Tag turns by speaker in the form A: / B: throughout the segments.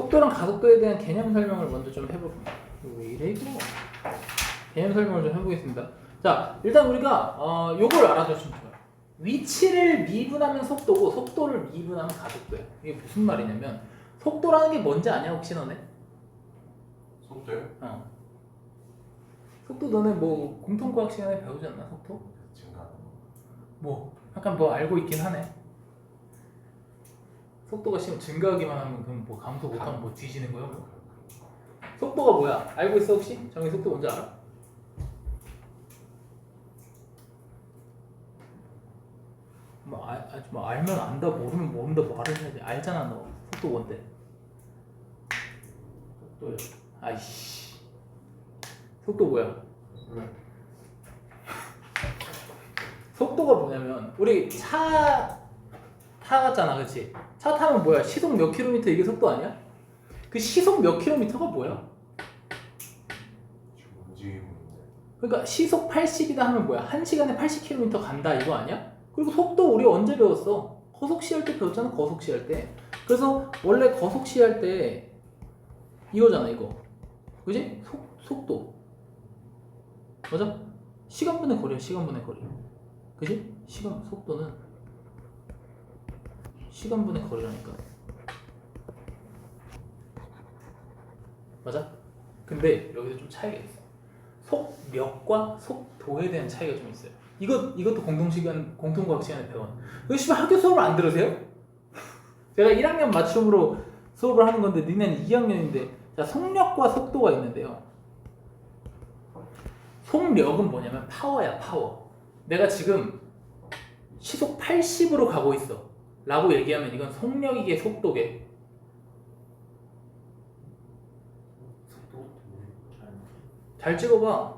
A: 속도랑 가속도에 대한 개념 설명을 먼저 좀 해볼게요. 왜 이래 이거? 개념 설명을 좀 해보겠습니다. 자, 일단 우리가 요걸 알아두시면 좋아요. 위치를 미분하면 속도고 속도를 미분하면 가속도예요. 이게 무슨 말이냐면 속도라는 게 뭔지 아냐 혹시 너네?
B: 속도요?
A: 속도 너네 뭐 공통과학 시간에 배우지 않나 속도?
B: 증가하는 거.
A: 뭐 약간 뭐 알고 있긴 하네. 속도가 지금 증가하기만 하면 그럼 뭐 감소 못하면 뭐 뒤지는 거야? 뭐. 속도가 뭐야? 알고 있어 혹시? 정의 속도 뭔지 알아? 뭐 알면 안다 모르면 모른다 말을 해야지. 알잖아 너. 속도 뭔데? 속도요. 아이씨. 속도 뭐야?
B: 네.
A: 속도가 뭐냐면 우리 차 타갔잖아, 그렇지? 차 타면 뭐야? 시속 몇 킬로미터 이게 속도 아니야? 그 시속 몇 킬로미터가 뭐야?
B: 지금 움직이고 있는데.
A: 그러니까 시속 80이다 하면 뭐야? 1시간에 80km 간다 이거 아니야? 그리고 속도 우리 언제 배웠어? 거속시 할 때 배웠잖아, 거속시 할 때. 그래서 원래 거속시 할 때 이거잖아, 이거. 그지? 속도. 맞아? 시간분의 거리야, 시간분의 거리. 그지? 속도는 시간분의 거리라니까. 맞아? 근데 여기서 좀 차이가 있어. 속력과 속도에 대한 차이가 좀 있어요. 이것도 공통과학 시간에 배운. 이거 씨발 학교 수업을 안 들으세요? 제가 1학년 맞춤으로 수업을 하는 건데 니네는 2학년인데 자, 속력과 속도가 있는데요. 속력은 뭐냐면 파워야, 파워. 내가 지금 시속 80으로 가고 있어 라고 얘기하면 이건 속력이게 속도게.
B: 속도?
A: 잘 찍어봐.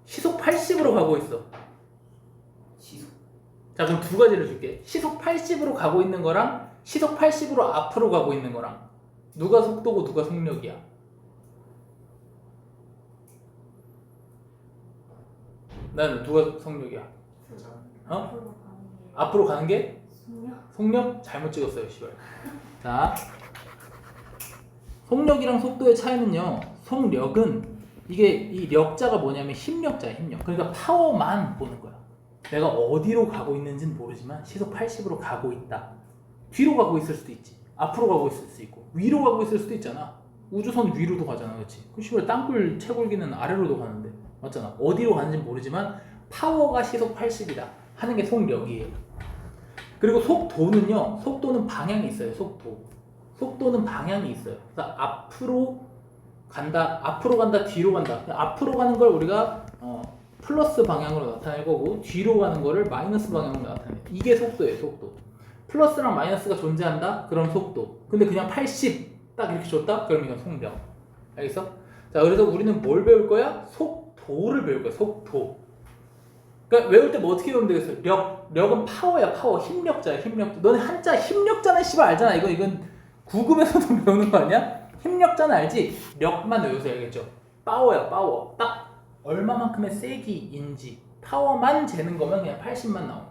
A: 시속 80으로 가고 있어.
B: 시속.
A: 자, 그럼 두 가지를 줄게. 시속 80으로 가고 있는 거랑 시속 80으로 앞으로 가고 있는 거랑 누가 속도고 누가 속력이야? 나는 누가 속력이야? 어? 앞으로 가는 게? 속력? 잘못 찍었어요, 씨발. 자, 속력이랑 속도의 차이는요. 속력은 이게 이 력자가 뭐냐면 힘력자야, 힘력. 그러니까 파워만 보는 거야. 내가 어디로 가고 있는지는 모르지만 시속 80으로 가고 있다. 뒤로 가고 있을 수도 있지. 앞으로 가고 있을 수도 있고 위로 가고 있을 수도 있잖아. 우주선 위로도 가잖아, 그렇지? 그 씨발 땅굴 채굴기는 아래로도 가는데 맞잖아. 어디로 가는지 모르지만 파워가 시속 80이다 하는 게 속력이에요. 그리고 속도는요. 속도는 방향이 있어요. 속도는 방향이 있어요. 그래서 앞으로 간다, 뒤로 간다. 앞으로 가는 걸 우리가 플러스 방향으로 나타낼 거고 뒤로 가는 거를 마이너스 방향으로 나타내. 이게 속도예요, 속도. 플러스랑 마이너스가 존재한다? 그럼 속도. 근데 그냥 80 딱 이렇게 줬다? 그럼 이건 속력. 알겠어? 자, 그래서 우리는 뭘 배울 거야? 속도를 배울 거야, 속도. 그러니까 외울 때 뭐 어떻게 외우면 되겠어? 력은 파워야, 파워. 힘력자야, 힘력. 너네 한자 힘력자는 씨발 알잖아. 이건 구급에서도 배우는 거 아니야? 힘력자는 알지? 력만 외우세요, 알겠죠? 파워야, 파워. 딱 얼마만큼의 세기인지 파워만 재는 거면 그냥 80만 나와.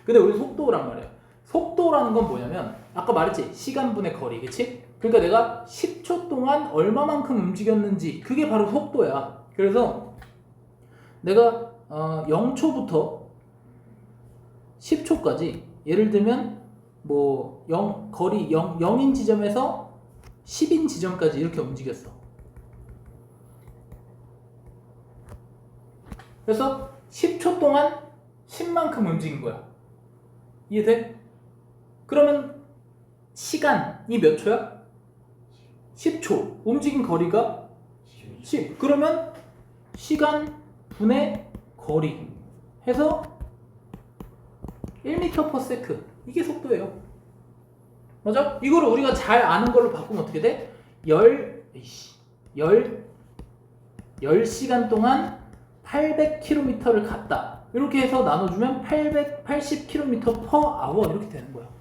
A: 근데 우리 속도란 말이야. 속도라는 건 뭐냐면 아까 말했지? 시간분의 거리, 그치? 그러니까 내가 10초 동안 얼마만큼 움직였는지 그게 바로 속도야. 그래서 내가 0초부터 10초까지 예를 들면 뭐 거리 0인 지점에서 10인 지점까지 이렇게 움직였어. 그래서 10초 동안 10만큼 움직인 거야. 이해돼? 그러면 시간이 몇 초야? 10초. 움직인 거리가 10. 그러면 시간 분의 거리 해서 1m/s. 이게 속도예요. 맞아? 이거를 우리가 잘 아는 걸로 바꾸면 어떻게 돼? 10시간 동안 800km를 갔다. 이렇게 해서 나눠주면 880km/h 이렇게 되는 거야.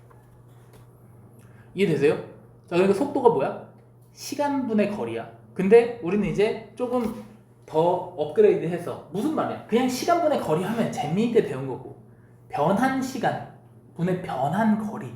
A: 이해되세요? 자, 그러니까 속도가 뭐야? 시간분의 거리야. 근데 우리는 이제 조금 더 업그레이드해서 무슨 말이야? 그냥 시간분의 거리 하면 재미있게 배운 거고 변한 시간 분의 변한 거리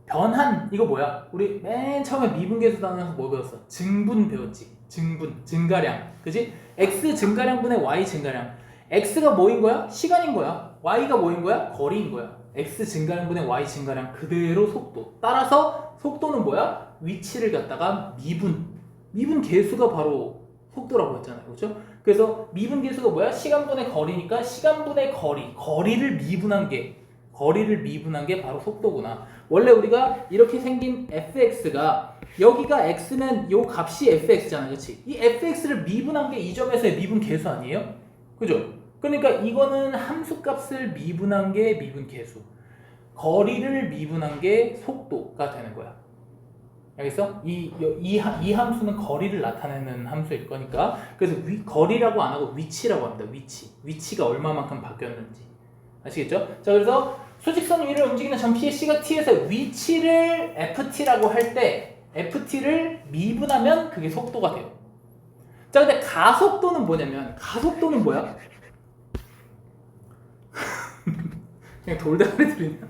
A: 변한 이거 뭐야? 우리 맨 처음에 미분계수 단원에서 뭐 배웠어? 증분 배웠지. 증분, 증가량, 그지? x 증가량분의 y 증가량. x가 뭐인 거야? 시간인 거야. y가 뭐인 거야? 거리인 거야. x 증가량분의 y 증가량 그대로 속도. 따라서 속도는 뭐야? 위치를 갖다가 미분 계수가 바로 속도라고 했잖아요, 그렇죠? 그래서 미분 계수가 뭐야? 시간분의 거리니까 시간분의 거리를 미분한 게 바로 속도구나. 원래 우리가 이렇게 생긴 fx가 여기가 x면 요 값이 fx잖아, 그렇지? 이 fx를 미분한 게 이 점에서의 미분 계수 아니에요? 그죠? 그러니까 이거는 함수값을 미분한 게 미분 계수, 거리를 미분한 게 속도가 되는 거야. 알겠어? 이 함수는 거리를 나타내는 함수일 거니까. 그래서 거리라고 안 하고 위치라고 합니다. 위치가 얼마만큼 바뀌었는지. 아시겠죠? 자, 그래서 수직선 위를 움직이는 점 P의 C가 T에서 위치를 FT라고 할 때 FT를 미분하면 그게 속도가 돼요. 자, 근데 가속도는 뭐냐면, 가속도는 뭐야? 그냥 돌다리 들리냐?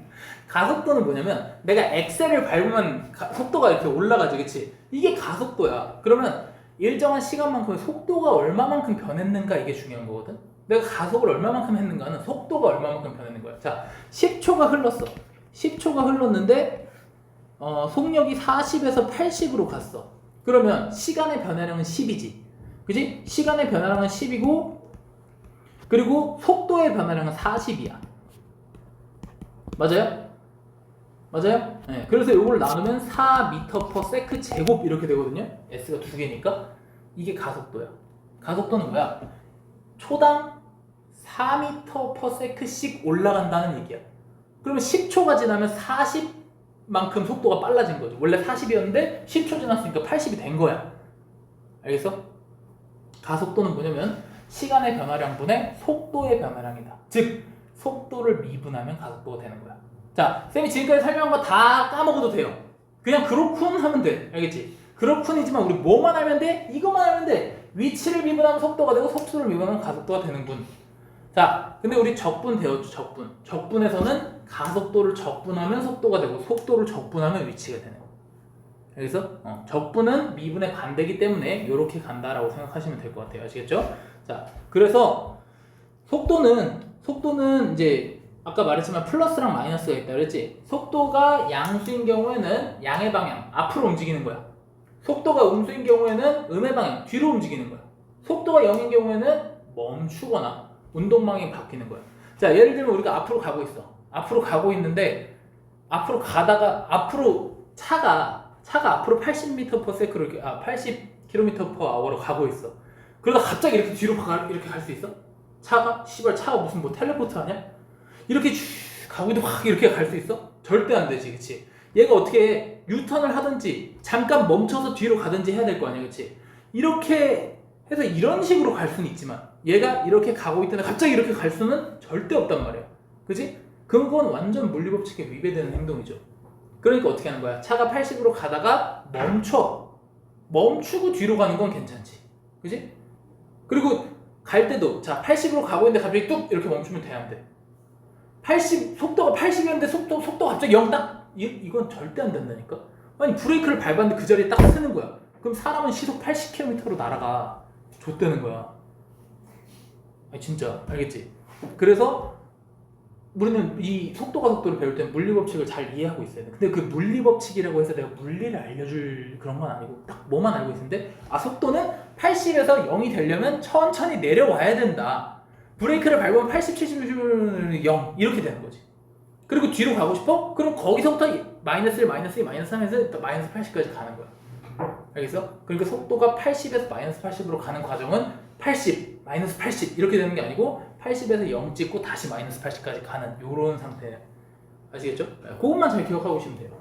A: 가속도는 뭐냐면 내가 엑셀을 밟으면 속도가 이렇게 올라가지, 그치? 이게 가속도야. 그러면 일정한 시간만큼의 속도가 얼마만큼 변했는가, 이게 중요한 거거든. 내가 가속을 얼마만큼 했는가는 속도가 얼마만큼 변했는 거야. 자, 10초가 흘렀어. 10초가 흘렀는데 속력이 40에서 80으로 갔어. 그러면 시간의 변화량은 10이지, 그지? 시간의 변화량은 10이고 그리고 속도의 변화량은 40이야. 맞아요? 맞아요? 네. 그래서 이걸 나누면 4m/s 제곱 이렇게 되거든요. s가 두 개니까 이게 가속도야. 가속도는 뭐야? 초당 4m/s씩 올라간다는 얘기야. 그러면 10초가 지나면 40만큼 속도가 빨라진 거죠. 원래 40이었는데 10초 지났으니까 80이 된 거야. 알겠어? 가속도는 뭐냐면 시간의 변화량분의 속도의 변화량이다. 즉 속도를 미분하면 가속도가 되는 거야. 자, 쌤이 지금까지 설명한 거 다 까먹어도 돼요. 그냥 그렇군 하면 돼. 알겠지? 그렇군이지만 우리 뭐만 알면 돼? 이것만 알면 돼. 위치를 미분하면 속도가 되고 속도를 미분하면 가속도가 되는군. 자, 근데 우리 적분 배웠죠, 적분. 적분에서는 가속도를 적분하면 속도가 되고 속도를 적분하면 위치가 되는 거. 그래서 적분은 미분의 반대이기 때문에 이렇게 간다라고 생각하시면 될 것 같아요. 아시겠죠? 자, 그래서 속도는 이제 아까 말했지만 플러스랑 마이너스가 있다 그랬지? 속도가 양수인 경우에는 양의 방향, 앞으로 움직이는 거야. 속도가 음수인 경우에는 음의 방향, 뒤로 움직이는 거야. 속도가 0인 경우에는 멈추거나 운동 방향이 바뀌는 거야. 자, 예를 들면 우리가 앞으로 가고 있어. 앞으로 가고 있는데 앞으로 가다가 차가 앞으로 80m/s로 80km/h로 가고 있어. 그러다 갑자기 이렇게 뒤로 이렇게 갈 수 있어? 차가 무슨 뭐 텔레포트 하냐? 이렇게 쭉 가고 있는데 확 이렇게 갈 수 있어? 절대 안 되지, 그치? 얘가 어떻게 유턴을 하든지 잠깐 멈춰서 뒤로 가든지 해야 될 거 아니야, 그치? 이렇게 해서 이런 식으로 갈 수는 있지만 얘가 이렇게 가고 있다가 갑자기 이렇게 갈 수는 절대 없단 말이야, 그치? 그건 완전 물리법칙에 위배되는 행동이죠. 그러니까 어떻게 하는 거야? 차가 80으로 가다가 멈추고 뒤로 가는 건 괜찮지, 그치? 그리고 갈 때도 자 80으로 가고 있는데 갑자기 뚝 이렇게 멈추면 돼, 안 돼? 속도가 80이었는데 속도가 갑자기 0 딱? 이건 절대 안 된다니까? 아니 브레이크를 밟았는데 그 자리에 딱 쓰는 거야. 그럼 사람은 시속 80km로 날아가. 좆되는 거야. 아니 진짜 알겠지? 그래서 우리는 이 속도를 배울 때 물리법칙을 잘 이해하고 있어야 돼. 근데 그 물리법칙이라고 해서 내가 물리를 알려줄 그런 건 아니고 딱 뭐만 알고 있는데 속도는 80에서 0이 되려면 천천히 내려와야 된다. 브레이크를 밟으면 80, 70, 0 이렇게 되는 거지. 그리고 뒤로 가고 싶어? 그럼 거기서부터 마이너스 1, 마이너스 2, 마이너스 3에서 마이너스 80까지 가는 거야. 알겠어? 그러니까 속도가 80에서 마이너스 80으로 가는 과정은 80, 마이너스 80 이렇게 되는 게 아니고 80에서 0 찍고 다시 마이너스 80까지 가는 요런 상태. 아시겠죠? 그것만 잘 기억하고 오시면 돼요.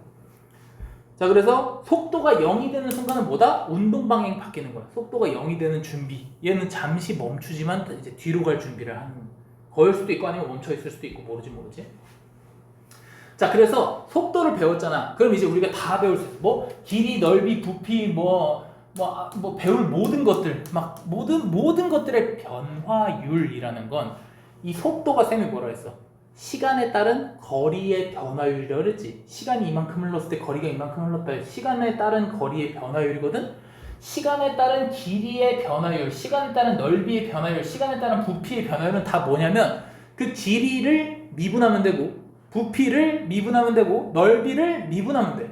A: 자, 그래서 속도가 0이 되는 순간은 뭐다? 운동 방향이 바뀌는 거야. 속도가 0이 되는 준비. 얘는 잠시 멈추지만 이제 뒤로 갈 준비를 하는 거일 수도 있고 아니면 멈춰 있을 수도 있고 모르지. 자, 그래서 속도를 배웠잖아. 그럼 이제 우리가 다 배울 수 있어. 뭐 길이, 넓이, 부피, 뭐 배울 모든 것들, 막 모든 것들의 변화율이라는 건 이 속도가 쌤이 뭐라 했어? 시간에 따른 거리의 변화율이라고 그랬지. 시간이 이만큼 흘렀을 때 거리가 이만큼 흘렀다. 시간에 따른 거리의 변화율이거든. 시간에 따른 길이의 변화율, 시간에 따른 넓이의 변화율, 시간에 따른 부피의 변화율은 다 뭐냐면 그 길이를 미분하면 되고 부피를 미분하면 되고 넓이를 미분하면 돼.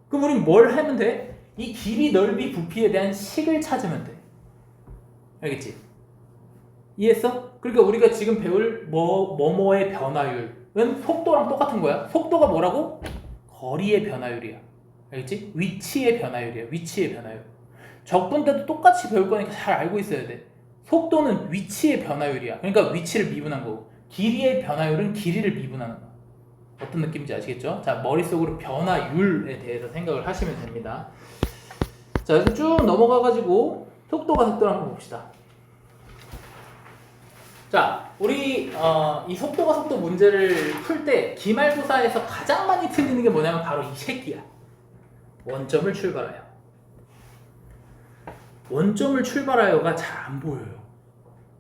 A: 그럼 우린 뭘 하면 돼? 이 길이, 넓이, 부피에 대한 식을 찾으면 돼. 알겠지? 이해했어? 그러니까 우리가 지금 배울 뭐뭐의 변화율은 속도랑 똑같은 거야. 속도가 뭐라고? 거리의 변화율이야. 알겠지? 위치의 변화율이야. 위치의 변화율. 적분 때도 똑같이 배울 거니까 잘 알고 있어야 돼. 속도는 위치의 변화율이야. 그러니까 위치를 미분한 거고, 길이의 변화율은 길이를 미분하는 거야. 어떤 느낌인지 아시겠죠? 자, 머릿속으로 변화율에 대해서 생각을 하시면 됩니다. 자, 그래서 쭉 넘어가가지고 속도가 속도를 한번 봅시다. 자, 우리 이 속도가 속도 문제를 풀 때 기말고사에서 가장 많이 틀리는 게 뭐냐면 바로 이 새끼야. 원점을 출발하여. 원점을 출발하여가 잘 안 보여요.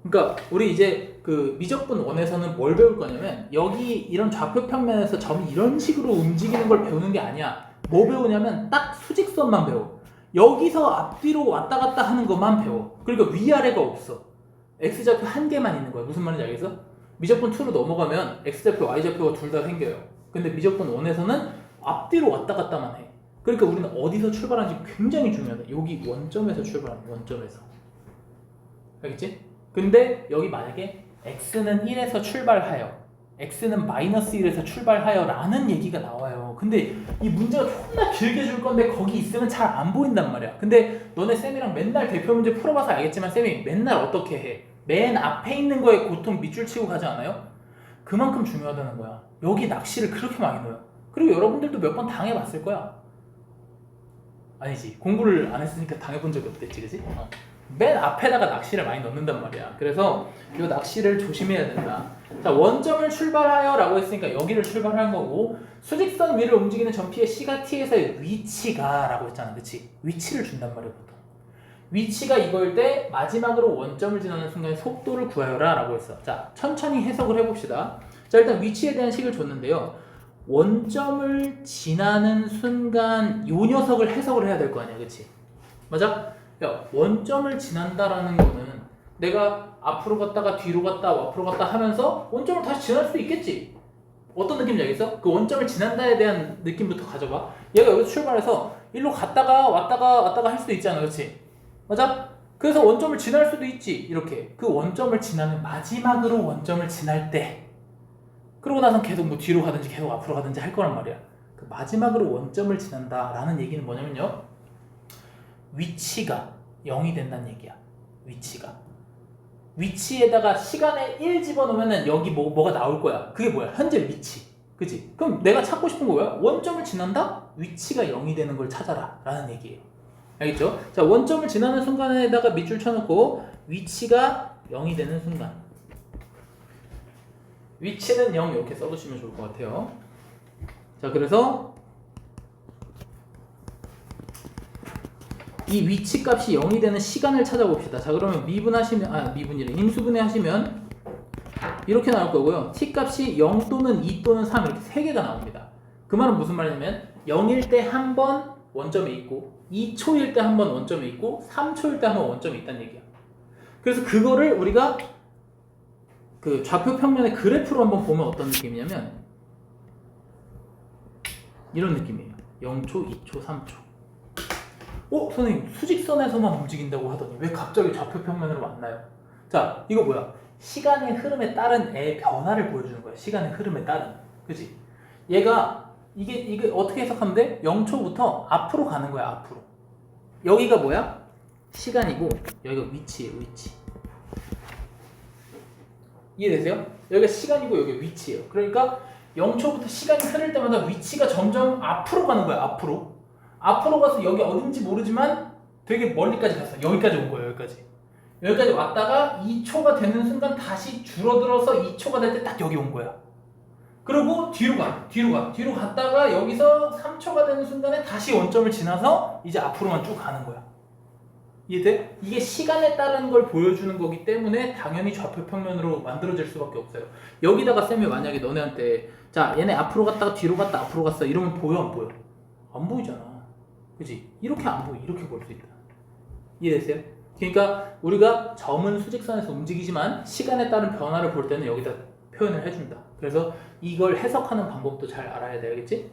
A: 그러니까 우리 이제 그 미적분 1에서는 뭘 배울 거냐면 여기 이런 좌표 평면에서 점이 이런 식으로 움직이는 걸 배우는 게 아니야. 뭐 배우냐면 딱 수직선만 배워. 여기서 앞뒤로 왔다 갔다 하는 것만 배워. 그러니까 위아래가 없어. X좌표 한 개만 있는 거야. 무슨 말인지 알겠어? 미적분 2로 넘어가면 X좌표, Y좌표가 둘 다 생겨요. 근데 미적분 1에서는 앞뒤로 왔다 갔다만 해. 그러니까 우리는 어디서 출발하는지 굉장히 중요하다. 여기 원점에서 출발하는 거야. 원점에서. 알겠지? 근데 여기 만약에 X는 1에서 출발하여 X는 마이너스 1에서 출발하여 라는 얘기가 나와요. 근데 이 문제가 존나 길게 줄 건데 거기 있으면 잘 안 보인단 말이야. 근데 너네 쌤이랑 맨날 대표 문제 풀어봐서 알겠지만 쌤이 맨날 어떻게 해? 맨 앞에 있는 거에 보통 밑줄 치고 가지 않아요? 그만큼 중요하다는 거야. 여기 낚시를 그렇게 많이 넣어요. 그리고 여러분들도 몇 번 당해봤을 거야. 아니지, 공부를 안 했으니까 당해본 적이 없겠지, 그치? 맨 앞에다가 낚시를 많이 넣는단 말이야. 그래서 이 낚시를 조심해야 된다. 자, 원점을 출발하여 라고 했으니까 여기를 출발한 거고, 수직선 위를 움직이는 점피의 C가 T에서의 위치가 라고 했잖아. 그치? 위치를 준단 말이야, 보통. 위치가 이거일 때 마지막으로 원점을 지나는 순간 속도를 구하여라 라고 했어. 자, 천천히 해석을 해봅시다. 자, 일단 위치에 대한 식을 줬는데요. 원점을 지나는 순간 요 녀석을 해석을 해야 될 거 아니야, 그치? 맞아? 야, 원점을 지난다라는 거는 내가 앞으로 갔다가 뒤로 갔다 앞으로 갔다 하면서 원점을 다시 지날 수 있겠지? 어떤 느낌인지 알겠어? 그 원점을 지난다에 대한 느낌부터 가져봐. 얘가 여기서 출발해서 일로 갔다가 왔다가 할 수도 있잖아, 그치? 맞아? 그래서 원점을 지날 수도 있지, 이렇게. 그 원점을 지나는 마지막으로 원점을 지날 때, 그러고 나선 계속 뭐 뒤로 가든지 계속 앞으로 가든지 할 거란 말이야. 그 마지막으로 원점을 지난다라는 얘기는 뭐냐면요, 위치가 0이 된다는 얘기야. 위치에다가 시간에 1 집어넣으면 여기 뭐가 나올 거야. 그게 뭐야? 현재 위치. 그치? 그럼 내가 찾고 싶은 거 뭐야? 원점을 지난다? 위치가 0이 되는 걸 찾아라 라는 얘기예요. 알겠죠? 자, 원점을 지나는 순간에다가 밑줄 쳐놓고 위치가 0이 되는 순간, 위치는 0 이렇게 써두시면 좋을 것 같아요. 자, 그래서 이 위치 값이 0이 되는 시간을 찾아봅시다. 자, 그러면 미분이래. 인수분해 하시면 이렇게 나올 거고요. t 값이 0 또는 2 또는 3 이렇게 3개가 나옵니다. 그 말은 무슨 말이냐면 0일 때 한 번 원점에 있고 2초일 때 한 번 원점에 있고 3초일 때 한 번 원점에 있다는 얘기야. 그래서 그거를 우리가 그 좌표 평면의 그래프로 한번 보면 어떤 느낌이냐면 이런 느낌이에요. 0초, 2초, 3초. 선생님, 수직선에서만 움직인다고 하더니 왜 갑자기 좌표 평면으로 왔나요? 자, 이거 뭐야? 시간의 흐름에 따른 애의 변화를 보여주는 거야. 시간의 흐름에 따른. 그치? 얘가 이게 어떻게 해석하면 돼? 0초부터 앞으로 가는 거야. 앞으로. 여기가 뭐야? 시간이고 여기가 위치예요. 위치. 이해되세요? 여기가 시간이고 여기가 위치예요. 그러니까 0초부터 시간이 흐를 때마다 위치가 점점 앞으로 가는 거야. 앞으로 가서 여기 어딘지 모르지만 되게 멀리까지 갔어. 여기까지 온 거예요. 여기까지 왔다가 2초가 되는 순간 다시 줄어들어서 2초가 될 때 딱 여기 온 거야. 그리고 뒤로 갔다가 여기서 3초가 되는 순간에 다시 원점을 지나서 이제 앞으로만 쭉 가는 거야. 이해돼? 이게 시간에 따른 걸 보여주는 거기 때문에 당연히 좌표평면으로 만들어질 수밖에 없어요. 여기다가 쌤이 만약에 너네한테 자 얘네 앞으로 갔다가 뒤로 갔다 앞으로 갔어 이러면 보여 안 보여? 안 보이잖아. 그지? 이렇게 안 보이. 이렇게 볼 수 있다. 이해됐어요? 그러니까 우리가 점은 수직선에서 움직이지만 시간에 따른 변화를 볼 때는 여기다 표현을 해준다. 그래서 이걸 해석하는 방법도 잘 알아야 돼야겠지?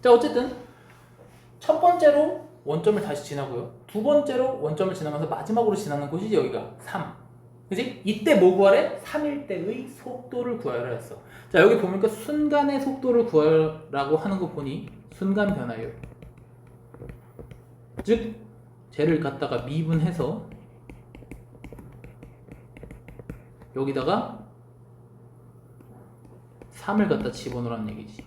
A: 자 어쨌든 첫 번째로 원점을 다시 지나고요. 두 번째로 원점을 지나면서 마지막으로 지나는 곳이 여기가 3. 그지? 이때 뭐 구하래? 3일 때의 속도를 구하라 했어. 자 여기 보니까 순간의 속도를 구하라고 하는 거 보니 순간 변화예요. 즉 쟤를 갖다가 미분해서 여기다가 3을 갖다 집어넣으라는 얘기지.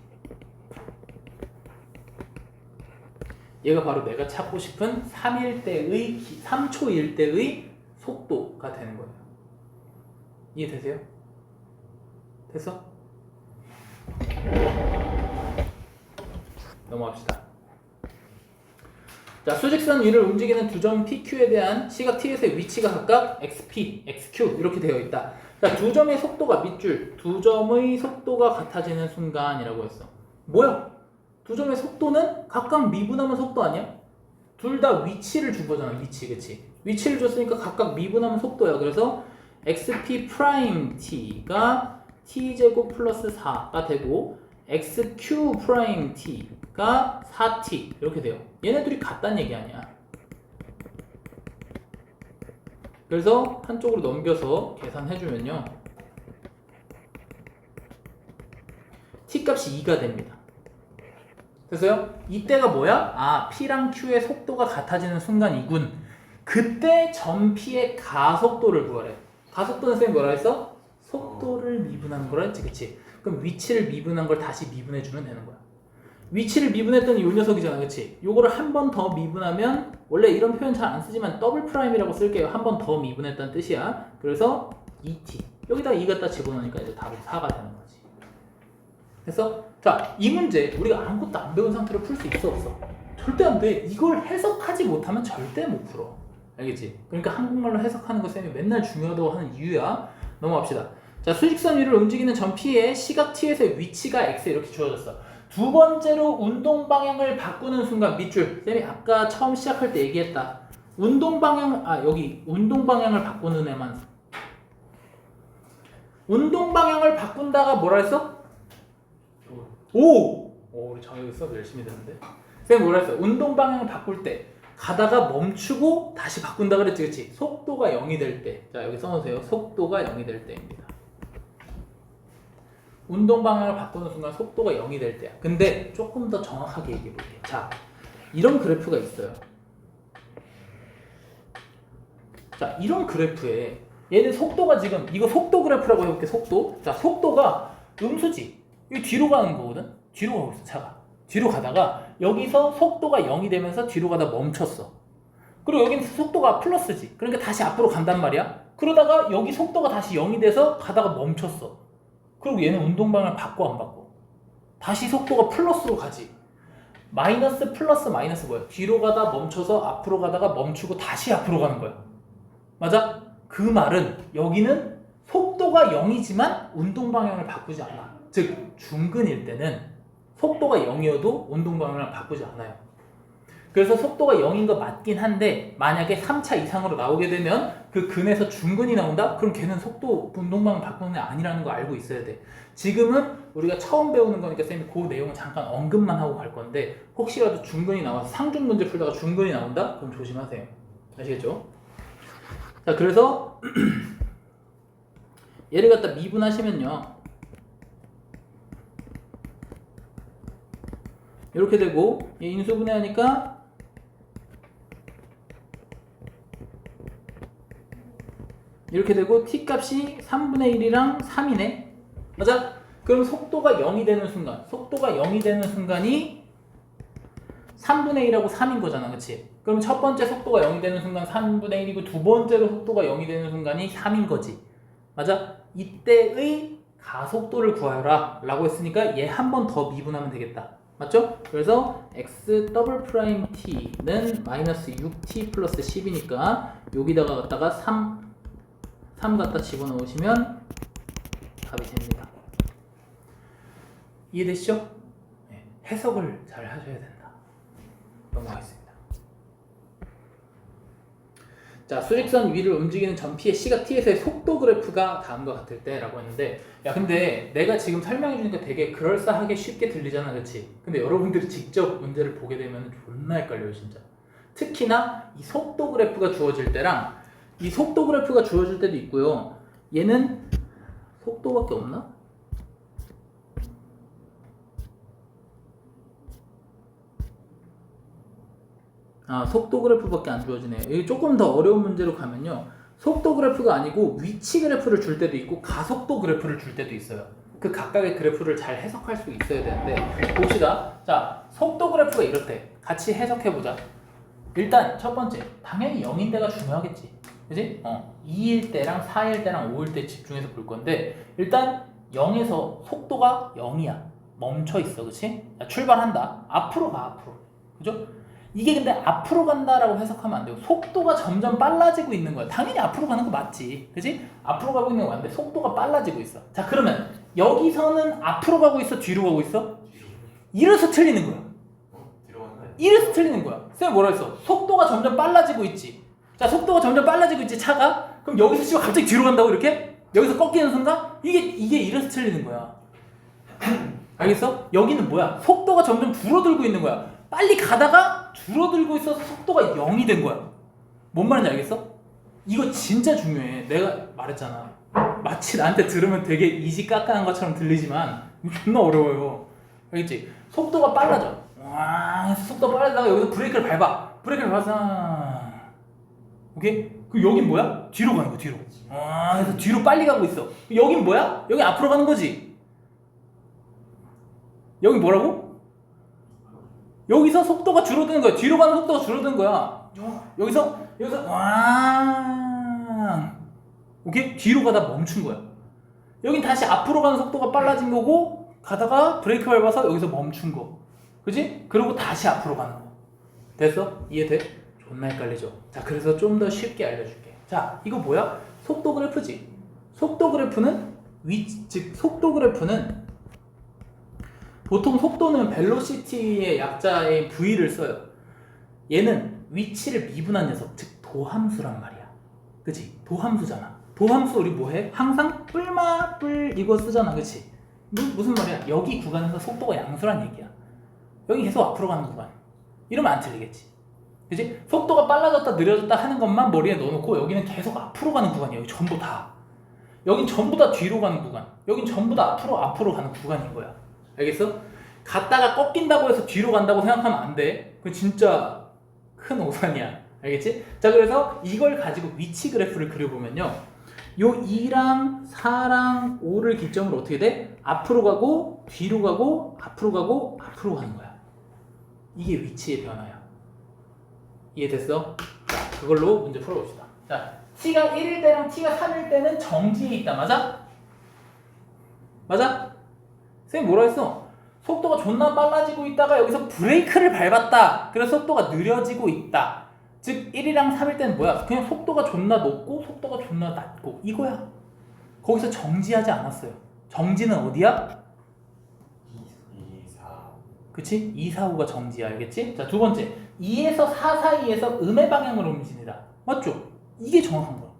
A: 얘가 바로 내가 찾고 싶은 3초일 때의 속도가 되는 거예요. 이해되세요? 됐어? 넘어갑시다. 자, 수직선 위를 움직이는 두 점 PQ에 대한 시각 T에서의 위치가 각각 XP, XQ 이렇게 되어 있다. 자, 두 점의 속도가 밑줄, 두 점의 속도가 같아지는 순간이라고 했어. 뭐야? 두 점의 속도는 각각 미분하면 속도 아니야? 둘 다 위치를 준 거잖아. 위치, 그치? 위치를 줬으니까 각각 미분하면 속도야. 그래서 XP 프라임 T가 T제곱 플러스 4가 되고 XQ 프라임 T가 4T 이렇게 돼요. 얘네들이 같다는 얘기 아니야. 그래서 한쪽으로 넘겨서 계산해주면요. T 값이 2가 됩니다. 됐어요? 이때가 뭐야? 아, P랑 Q의 속도가 같아지는 순간이군. 그때 점 P의 가속도를 구하래. 가속도는 쌤이 뭐라 했어? 속도를 미분하는 거라 했지, 그치? 그럼 위치를 미분한 걸 다시 미분해주면 되는 거야. 위치를 미분했더니 요 녀석이잖아, 그치? 요거를 한 번 더 미분하면 원래 이런 표현 잘 안 쓰지만 더블 프라임이라고 쓸게요. 한 번 더 미분했다는 뜻이야. 그래서 2t 여기다 2 갖다 집어넣으니까 이제 답은 4가 되는 거지. 됐어? 자, 이 문제 우리가 아무것도 안 배운 상태로 풀 수 있어 없어? 절대 안 돼. 이걸 해석하지 못하면 절대 못 풀어. 알겠지? 그러니까 한국말로 해석하는 거 쌤이 맨날 중요하다고 하는 이유야. 넘어갑시다. 자, 수직선 위를 움직이는 점 P의 시각 T에서의 위치가 X 이렇게 주어졌어. 두 번째로 운동 방향을 바꾸는 순간 밑줄. 쌤이 아까 처음 시작할 때 얘기했다. 운동 방향, 여기 운동 방향을 바꾸는 애만. 운동 방향을 바꾼다가 뭐라 했어? 오, 우리 정혁이 수업 열심히 듣는데. 쌤 뭐라 했어? 운동 방향을 바꿀 때 가다가 멈추고 다시 바꾼다 그랬지, 그치? 속도가 0이 될 때. 자, 여기 써놓으세요. 속도가 0이 될 때입니다. 운동 방향을 바꾸는 순간 속도가 0이 될 때야. 근데 조금 더 정확하게 얘기해 볼게요. 자, 이런 그래프가 있어요. 자, 이런 그래프에 얘는 속도가 지금 이거 속도 그래프라고 해볼게. 속도. 자, 속도가 음수지. 이거 뒤로 가는 거거든. 뒤로 가고 있어, 차가. 뒤로 가다가 여기서 속도가 0이 되면서 뒤로 가다 멈췄어. 그리고 여기는 속도가 플러스지. 그러니까 다시 앞으로 간단 말이야. 그러다가 여기 속도가 다시 0이 돼서 가다가 멈췄어. 그리고 얘는 운동 방향을 바꿔 안 바꿔? 다시 속도가 플러스로 가지. 마이너스 플러스 마이너스 뭐야? 뒤로 가다 멈춰서 앞으로 가다가 멈추고 다시 앞으로 가는 거야. 맞아? 그 말은 여기는 속도가 0이지만 운동 방향을 바꾸지 않아. 즉 중근일 때는 속도가 0이어도 운동 방향을 바꾸지 않아요. 그래서 속도가 0인 거 맞긴 한데 만약에 3차 이상으로 나오게 되면 그 근에서 중근이 나온다? 그럼 걔는 속도 운동 방향 바꾸는 애 아니라는 거 알고 있어야 돼. 지금은 우리가 처음 배우는 거니까 쌤이 그 내용은 잠깐 언급만 하고 갈 건데 혹시라도 중근이 나와서 상중 문제 풀다가 중근이 나온다? 그럼 조심하세요. 아시겠죠? 자, 그래서 얘를 갖다 미분하시면요. 이렇게 되고 얘 인수분해하니까 이렇게 되고 t 값이 3분의 1이랑 3이네. 맞아? 그럼 속도가 0이 되는 순간 속도가 0이 되는 순간이 3분의 1하고 3인 거잖아, 그치? 그럼 첫 번째 속도가 0이 되는 순간 3분의 1이고 두 번째로 속도가 0이 되는 순간이 3인 거지. 맞아? 이때의 가속도를 구하라 라고 했으니까 얘 한 번 더 미분하면 되겠다. 맞죠? 그래서 x 더블 프라임 t는 마이너스 6t 플러스 10이니까 여기다가 갖다가 3 갖다 집어넣으시면 답이 됩니다. 이해되시죠? 네, 해석을 잘 하셔야 된다. 넘어가겠습니다. 자, 수직선 위를 움직이는 점피의 C가 T에서의 속도 그래프가 다음과 같을 때 라고 했는데, 야 근데 내가 지금 설명해 주니까 되게 그럴싸하게 쉽게 들리잖아, 그렇지? 근데 여러분들이 직접 문제를 보게 되면 존나 헷갈려요, 진짜. 특히나 이 속도 그래프가 주어질 때랑 이 속도 그래프가 주어질 때도 있고요. 얘는 속도밖에 없나? 아, 속도 그래프밖에 안 주어지네요. 여기 조금 더 어려운 문제로 가면요. 속도 그래프가 아니고 위치 그래프를 줄 때도 있고 가속도 그래프를 줄 때도 있어요. 그 각각의 그래프를 잘 해석할 수 있어야 되는데 봅시다. 자, 속도 그래프가 이렇대. 같이 해석해보자. 일단 첫 번째, 당연히 0인 때가 중요하겠지. 그지? 2일 때랑 4일 때랑 5일 때 집중해서 볼 건데 일단 0에서 속도가 0이야. 멈춰 있어. 그치? 자, 출발한다. 앞으로 가, 앞으로. 그죠? 이게 근데 앞으로 간다라고 해석하면 안 돼요. 속도가 점점 빨라지고 있는 거야. 당연히 앞으로 가는 거 맞지. 그지? 앞으로 가고 있는 거 맞는데 속도가 빨라지고 있어. 자, 그러면 여기서는 앞으로 가고 있어? 뒤로 가고 있어? 이래서 틀리는 거야.
B: 뒤로 간다.
A: 이래서 틀리는 거야. 쌤이 뭐라 했어? 속도가 점점 빨라지고 있지. 자, 속도가 점점 빨라지고 있지, 차가? 그럼 여기서 지금 갑자기 뒤로 간다고 이렇게? 여기서 꺾이는 순간? 이게 이래서 틀리는 거야. 알겠어? 여기는 뭐야? 속도가 점점 줄어들고 있는 거야. 빨리 가다가 줄어들고 있어서 속도가 0이 된 거야. 뭔 말인지 알겠어? 이거 진짜 중요해. 내가 말했잖아. 마치 나한테 들으면 되게 이지 깎아한 것처럼 들리지만 이거 존나 어려워요. 알겠지? 속도가 빨라져. 와, 속도가 빨라지다가 여기서 브레이크를 밟아. 브레이크를 밟아서 오케이? 그럼 여긴 뭐야? 뒤로 가는 거, 뒤로. 와, 그래서 뒤로 빨리 가고 있어. 여긴 뭐야? 여기 앞으로 가는 거지. 여기 뭐라고? 여기서 속도가 줄어드는 거야. 뒤로 가는 속도가 줄어드는 거야. 여기서 와, 오케이? 뒤로 가다 멈춘 거야. 여긴 다시 앞으로 가는 속도가 빨라진 거고 가다가 브레이크 밟아서 여기서 멈춘 거. 그지? 그리고 다시 앞으로 가는 거. 됐어? 이해돼? 존나 헷갈리죠? 자, 그래서 좀 더 쉽게 알려줄게. 자, 이거 뭐야? 속도 그래프지. 속도 그래프는 즉 속도 그래프는 보통 속도는 벨로시티의 약자인 v를 써요. 얘는 위치를 미분한 녀석, 즉 도함수란 말이야. 그치? 도함수잖아. 도함수 우리 뭐해? 항상 뿔마 뿔 이거 쓰잖아. 그치? 무슨 말이야? 여기 구간에서 속도가 양수란 얘기야. 여기 계속 앞으로 가는 구간. 이러면 안 틀리겠지. 그치? 속도가 빨라졌다 느려졌다 하는 것만 머리에 넣어놓고 여기는 계속 앞으로 가는 구간이야. 여기 전부 다. 여긴 전부 다 뒤로 가는 구간. 여긴 전부 다 앞으로 가는 구간인 거야. 알겠어? 갔다가 꺾인다고 해서 뒤로 간다고 생각하면 안 돼. 그건 진짜 큰 오산이야. 알겠지? 자, 그래서 이걸 가지고 위치 그래프를 그려보면요. 요 2랑 4랑 5를 기점으로 어떻게 돼? 앞으로 가고 뒤로 가고 앞으로 가고 앞으로 가는 거야. 이게 위치의 변화야. 이해됐어? 자, 그걸로 문제 풀어봅시다. 자, t가 1일 때랑 t가 3일 때는 정지에 있다. 맞아? 맞아? 선생님 뭐라 했어? 속도가 존나 빨라지고 있다가 여기서 브레이크를 밟았다. 그래서 속도가 느려지고 있다. 즉 1이랑 3일 때는 뭐야? 그냥 속도가 존나 높고 속도가 존나 낮고 이거야. 거기서 정지하지 않았어요. 정지는 어디야?
B: 2, 4.
A: 그치? 2, 4, 5가 정지야. 알겠지? 자, 두 번째 2에서 4 사이에서 음의 방향으로 움직입니다. 맞죠? 이게 정확한 거야.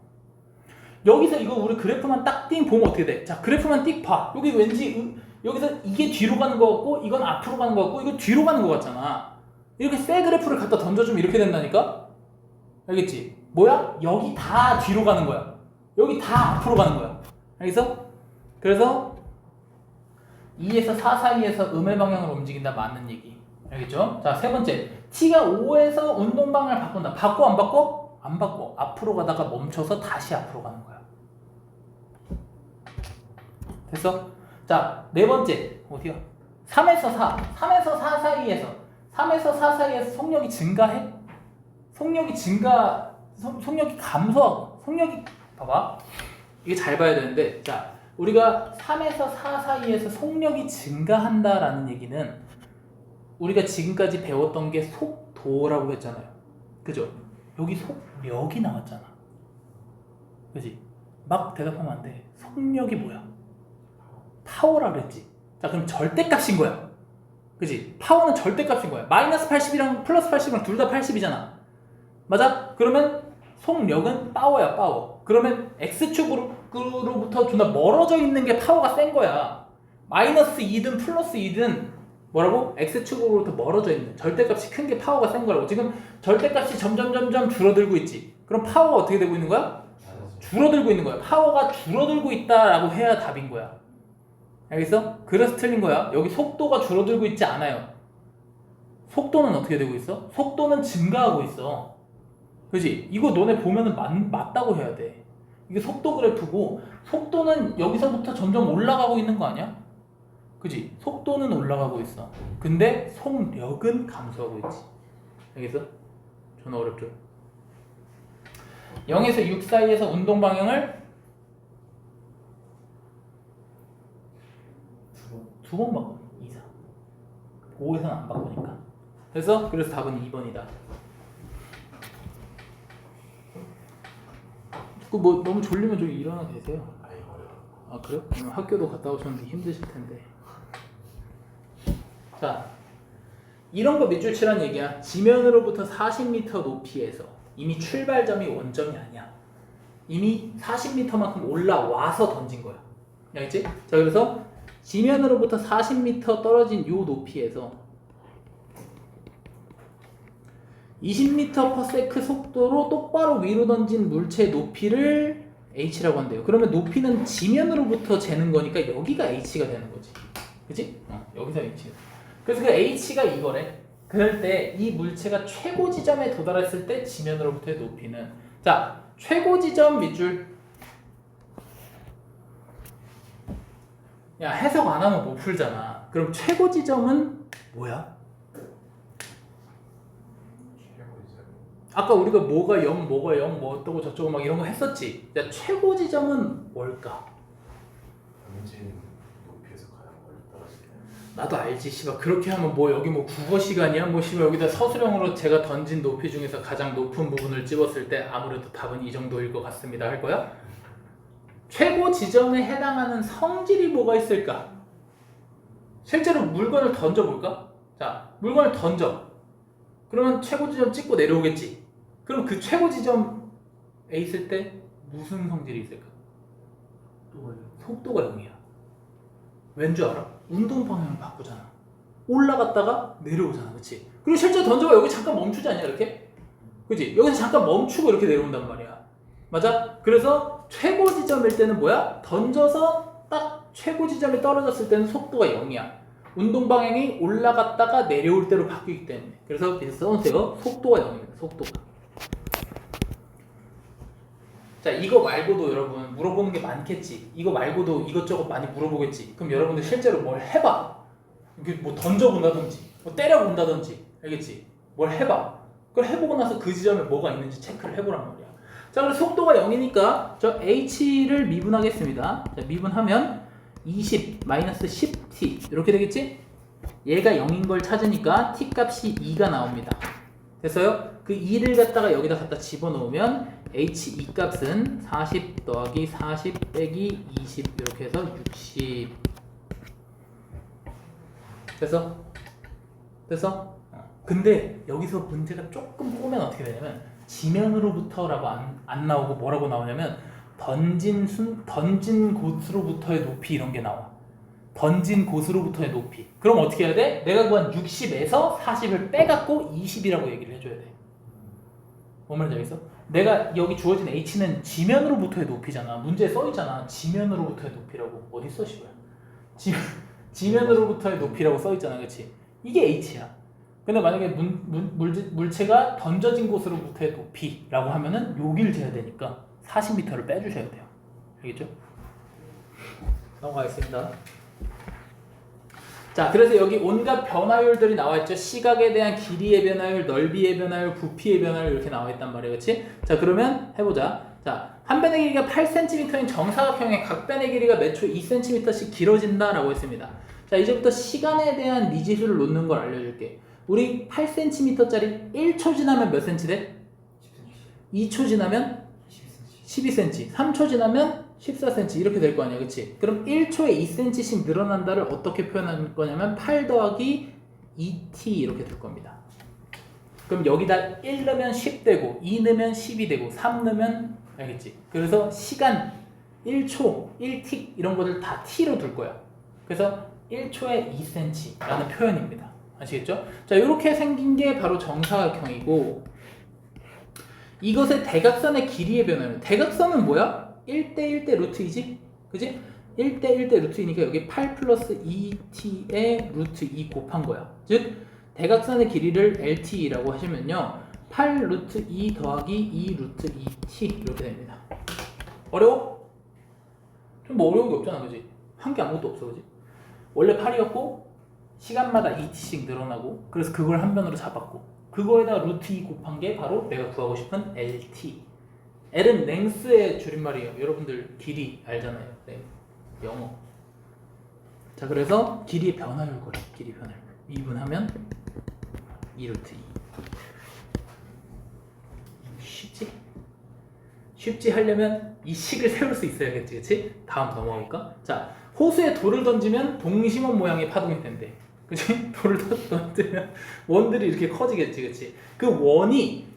A: 여기서 이거 우리 그래프만 딱 띵 보면 어떻게 돼? 자, 그래프만 띡 봐. 여기 왠지 여기서 이게 뒤로 가는 거 같고 이건 앞으로 가는 거 같고 이거 뒤로 가는 거 같잖아. 이렇게 새 그래프를 갖다 던져주면 이렇게 된다니까? 알겠지? 뭐야? 여기 다 뒤로 가는 거야. 여기 다 앞으로 가는 거야. 알겠어? 그래서 2에서 4 사이에서 음의 방향으로 움직인다. 맞는 얘기. 알겠죠? 자, 세 번째 t가 5에서 운동 방향을 바꾼다. 바꿔 안 바꿔? 안 바꿔. 앞으로 가다가 멈춰서 다시 앞으로 가는 거야. 됐어? 자, 네 번째 어디야? 3에서 4 사이에서 3에서 4 사이에서 속력이 증가해? 속력이 감소하고 속력이 봐봐. 이게 잘 봐야 되는데, 자, 우리가 3에서 4 사이에서 속력이 증가한다라는 얘기는 우리가 지금까지 배웠던 게 속도라고 했잖아요. 그죠? 여기 속력이 나왔잖아. 그지? 막 대답하면 안 돼. 속력이 뭐야? 파워라 그랬지. 자, 그럼 절대값인 거야. 그지? 파워는 절대값인 거야. 마이너스 80이랑 플러스 80이랑 둘 다 80이잖아. 맞아? 그러면 속력은 파워야, 파워. 그러면 X축으로부터 존나 멀어져 있는 게 파워가 센 거야. 마이너스 2든 플러스 2든 뭐라고? X축으로부터 멀어져 있는 절대값이 큰 게 파워가 센 거라고. 지금 절대값이 점점 줄어들고 있지. 그럼 파워가 어떻게 되고 있는 거야? 줄어들고 있는 거야. 파워가 줄어들고 있다라고 해야 답인 거야. 알겠어? 그래서 틀린 거야. 여기 속도가 줄어들고 있지 않아요. 속도는 어떻게 되고 있어? 속도는 증가하고 있어. 그지? 이거 너네 보면은 맞다고 해야 돼. 이게 속도 그래프고 속도는 여기서부터 점점 올라가고 있는 거 아니야? 그지? 속도는 올라가고 있어. 근데 속력은 감소하고 있지. 알겠어? 존나 어렵죠? 0에서 6 사이에서 운동 방향을 두 번 바꿔. 2, 4. 5에서는 안 바꾸니까. 그래서 답은 2번이다. 뭐 너무 졸리면 저기 일어나 계세요.
B: 아이 어려워.
A: 아 그래요? 학교도 갔다 오셨는데 힘드실 텐데. 자, 이런 거 밑줄 치란 얘기야. 지면으로부터 40m 높이에서 이미 출발점이 원점이 아니야. 이미 40m만큼 올라와서 던진 거야. 알겠지? 자, 그래서 지면으로부터 40m 떨어진 요 높이에서 20m/s 속도로 똑바로 위로 던진 물체의 높이를 h라고 한대요. 그러면 높이는 지면으로부터 재는 거니까 여기가 h가 되는 거지. 그치? 여기서 h. 그래서 그 h가 이거래. 그럴 때 이 물체가 최고 지점에 도달했을 때 지면으로부터의 높이는, 자, 최고 지점 밑줄. 야, 해석 안 하면 못 풀잖아. 그럼 최고 지점은 뭐야? 아까 우리가 뭐가 0, 뭐가 0, 뭐 어떠고 저쩌고 막 이런 거 했었지. 야, 최고 지점은 뭘까?
B: 던진 높이에서 가장 멀리 떨어질 때.
A: 나도 알지. 씨발 그렇게 하면 뭐 여기 뭐 국어 시간이야? 뭐 씨발 여기다 서술형으로 제가 던진 높이 중에서 가장 높은 부분을 집었을 때 아무래도 답은 이 정도일 것 같습니다 할 거야? 최고 지점에 해당하는 성질이 뭐가 있을까? 실제로 물건을 던져볼까? 자, 물건을 던져. 그러면 최고 지점 찍고 내려오겠지. 그럼 그 최고 지점에 있을 때 무슨 성질이 있을까? 속도가 0이야. 왠 줄 알아? 운동 방향을 바꾸잖아. 올라갔다가 내려오잖아. 그치? 그리고 실제 던져봐 여기 잠깐 멈추지 않냐 이렇게? 그치? 여기서 잠깐 멈추고 이렇게 내려온단 말이야. 맞아? 그래서 최고 지점일 때는 뭐야? 던져서 딱 최고 지점에 떨어졌을 때는 속도가 0이야. 운동 방향이 올라갔다가 내려올 때로 바뀌기 때문에. 그래서 써놓으세요. 속도가 0입니다. 속도가. 자, 이거 말고도 여러분 물어보는 게 많겠지. 이거 말고도 이것저것 많이 물어보겠지. 그럼 여러분들 실제로 뭘 해봐. 이게 뭐 던져본다든지 뭐 때려본다든지, 알겠지? 뭘 해봐. 그걸 해보고 나서 그 지점에 뭐가 있는지 체크를 해보란 말이야. 자, 그럼 속도가 0이니까 저 h를 미분하겠습니다. 자, 미분하면 20-10t 이렇게 되겠지? 얘가 0인 걸 찾으니까 t 값이 2가 나옵니다. 됐어요? 그 2를 갖다가 여기다 갖다 집어넣으면 h2 값은 40 더하기 40 빼기 20 이렇게 해서 60. 됐어? 됐어? 근데 여기서 문제가 조금 꼬면 어떻게 되냐면 지면으로부터라고 안 나오고 뭐라고 나오냐면 던진 곳으로부터의 높이 이런 게 나와. 던진 곳으로부터의 높이. 그럼 어떻게 해야 돼? 내가 구한 60에서 40을 빼갖고 20이라고 얘기를 해줘야 돼. 뭔 말인지 알겠어? 내가 여기 주어진 h는 지면으로부터의 높이잖아. 문제에 써있잖아. 지면으로부터의 높이라고. 어디 써 씨발? 지면으로부터의 높이라고 써있잖아. 그치? 이게 h야. 근데 만약에 물체가 던져진 곳으로부터의 높이라고 하면은 여기를 재야 되니까 40m를 빼주셔야 돼요. 알겠죠? 넘어가겠습니다. 자, 그래서 여기 온갖 변화율들이 나와있죠. 시각에 대한 길이의 변화율, 넓이의 변화율, 부피의 변화율 이렇게 나와있단 말이에요. 그치? 자, 그러면 해보자. 자, 한 변의 길이가 8cm인 정사각형의 각 변의 길이가 몇 초 2cm씩 길어진다라고 했습니다. 자, 자, 이제부터 시간에 대한 미지수를 놓는 걸 알려줄게. 우리 8cm짜리 1초 지나면 몇 cm 돼? 2초 지나면 12cm, 3초 지나면 14cm 이렇게 될 거 아니야, 그치? 그럼 1초에 2cm씩 늘어난다를 어떻게 표현할 거냐면 8 더하기 2t 이렇게 될 겁니다. 그럼 여기다 1 넣으면 10 되고 2 넣으면 10이 되고 3 넣으면 알겠지? 그래서 시간 1초, 1t 이런 것들 다 t로 둘 거야. 그래서 1초에 2cm 라는 표현입니다. 아시겠죠? 자, 이렇게 생긴 게 바로 정사각형이고 이것의 대각선의 길이의 변화는 대각선은 뭐야? 1대 1대 루트이지? 그지? 1대 1대 루트이니까 여기 8 플러스 2t의 루트 2 곱한 거야. 즉 대각선의 길이를 LT라고 하시면요 8 루트 2 더하기 2 루트 2t 이렇게 됩니다. 어려워? 좀 뭐 어려운 게 없잖아, 그지? 한 게 아무것도 없어, 그지? 원래 8이었고 시간마다 2t씩 늘어나고 그래서 그걸 한 변으로 잡았고 그거에다 루트 2 곱한 게 바로 내가 구하고 싶은 LT. L은 랭스의 줄임말이에요. 여러분들 길이 알잖아요. 네. 영어. 자, 그래서 길이의 변화율 거래. 길이 변화율. 미분하면 2 루트 2. 쉽지? 쉽지 하려면 이 식을 세울 수 있어야겠지, 그치? 다음 넘어갈까? 자, 호수에 돌을 던지면 동심원 모양의 파동이 된대. 그치? 돌을 던지면 원들이 이렇게 커지겠지, 그치? 그 원이